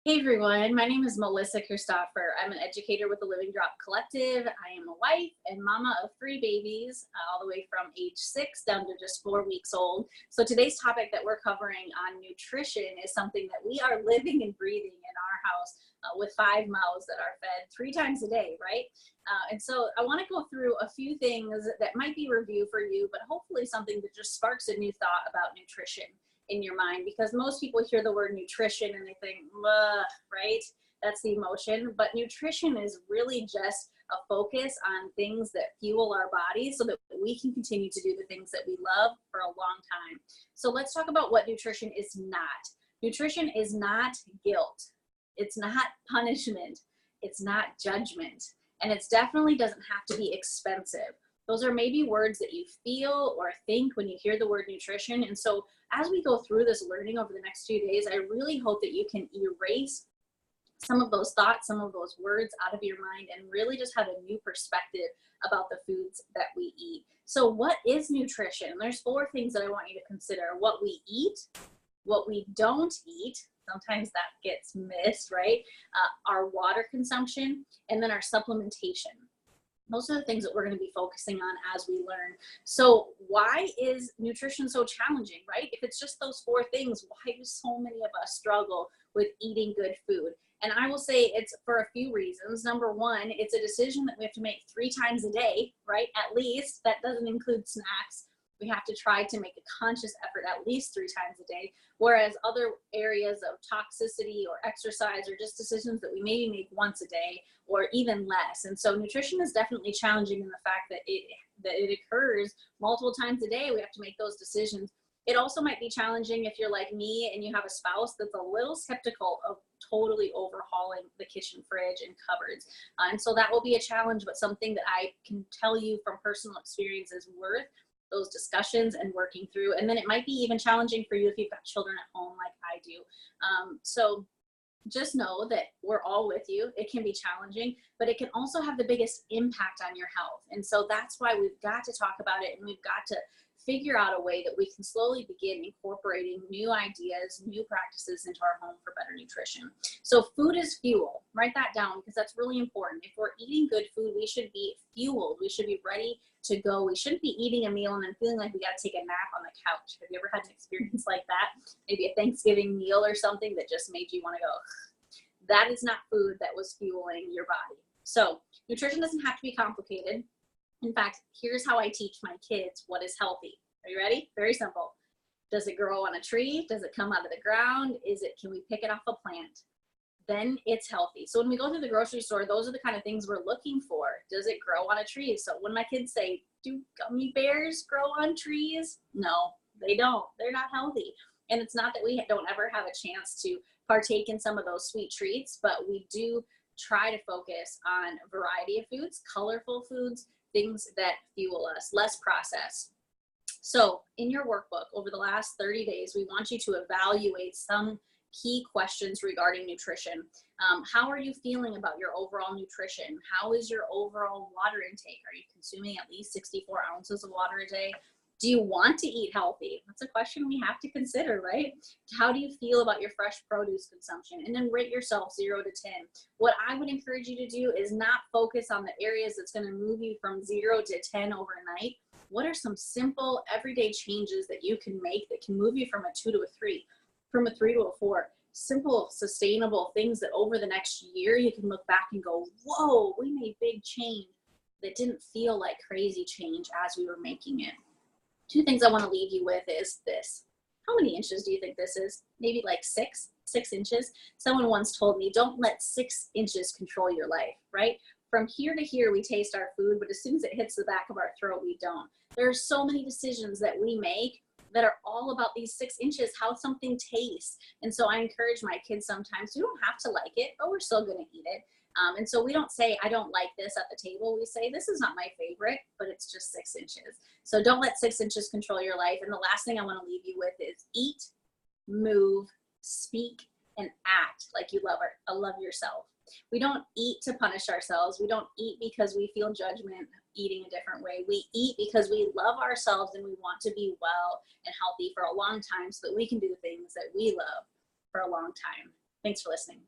Hey everyone, my name is Melissa Christopher. I'm an educator with the Living Drop Collective. I am a wife and mama of three babies, all the way from age 6 down to just 4 weeks old. So today's topic that we're covering on nutrition is something that we are living and breathing in our house with 5 mouths that are fed 3 times a day, right? And so I want to go through a few things that might be review for you, but hopefully something that just sparks a new thought about nutrition in your mind, because most people hear the word nutrition and they think, ugh, right? That's the emotion. But nutrition is really just a focus on things that fuel our bodies so that we can continue to do the things that we love for a long time. So let's talk about what nutrition is not. Nutrition is not guilt. It's not punishment. It's not judgment. And it definitely doesn't have to be expensive. Those are maybe words that you feel or think when you hear the word nutrition. And so as we go through this learning over the next few days, I really hope that you can erase some of those thoughts, some of those words out of your mind and really just have a new perspective about the foods that we eat. So what is nutrition? There's 4 things that I want you to consider: what we eat, what we don't eat. Sometimes that gets missed, right? Our water consumption, and then our supplementation. Those are the things that we're going to be focusing on as we learn. So why is nutrition so challenging, right? If it's just those 4 things, why do so many of us struggle with eating good food? And I will say it's for a few reasons. Number one, it's a decision that we have to make 3 times a day, right? At least. That doesn't include snacks. We have to try to make a conscious effort at least 3 times a day. Whereas other areas of toxicity or exercise are just decisions that we maybe make once a day or even less. And so nutrition is definitely challenging in the fact that it occurs multiple times a day. We have to make those decisions. It also might be challenging if you're like me and you have a spouse that's a little skeptical of totally overhauling the kitchen fridge and cupboards. And so that will be a challenge, but something that I can tell you from personal experience is worth those discussions and working through. And then it might be even challenging for you if you've got children at home like I do. So just know that we're all with you. It can be challenging, but it can also have the biggest impact on your health. And so that's why we've got to talk about it, and we've got to figure out a way that we can slowly begin incorporating new ideas, new practices into our home for better nutrition. So food is fuel. Write that down because that's really important. If we're eating good food, we should be fueled. We should be ready to go. We shouldn't be eating a meal and then feeling like we got to take a nap on the couch. Have you ever had an experience like that? Maybe a Thanksgiving meal or something that just made you want to go. That is not food that was fueling your body. So nutrition doesn't have to be complicated. In fact, here's how I teach my kids what is healthy. Are you ready? Very simple. Does it grow on a tree? Does it come out of the ground? Can we pick it off a plant? Then it's healthy. So when we go to the grocery store, those are the kind of things we're looking for. Does it grow on a tree? So when my kids say, do gummy bears grow on trees? No, they don't. They're not healthy. And it's not that we don't ever have a chance to partake in some of those sweet treats, but we do try to focus on a variety of foods, colorful foods, things that fuel us, less processed. So in your workbook over the last 30 days, we want you to evaluate some key questions regarding nutrition. How are you feeling about your overall nutrition? How is your overall water intake? Are you consuming at least 64 ounces of water a day? Do you want to eat healthy? That's a question we have to consider, right? How do you feel about your fresh produce consumption? And then rate yourself 0 to 10. What I would encourage you to do is not focus on the areas that's going to move you from 0 to 10 overnight. What are some simple everyday changes that you can make that can move you from a 2 to a 3, from a 3 to a 4? Simple, sustainable things that over the next year you can look back and go, whoa, we made big change that didn't feel like crazy change as we were making it. 2 things I want to leave you with is this. How many inches do you think this is? Maybe like 6 inches. Someone once told me, don't let 6 inches control your life, right? From here to here, we taste our food, but as soon as it hits the back of our throat, we don't. There are so many decisions that we make that are all about these 6 inches, how something tastes. And so I encourage my kids sometimes, you don't have to like it, but we're still going to eat it. And so we don't say, I don't like this at the table. We say, this is not my favorite, but it's just 6 inches. So don't let 6 inches control your life. And the last thing I want to leave you with is eat, move, speak, and act like you love yourself. We don't eat to punish ourselves. We don't eat because we feel judgment eating a different way. We eat because we love ourselves and we want to be well and healthy for a long time so that we can do the things that we love for a long time. Thanks for listening.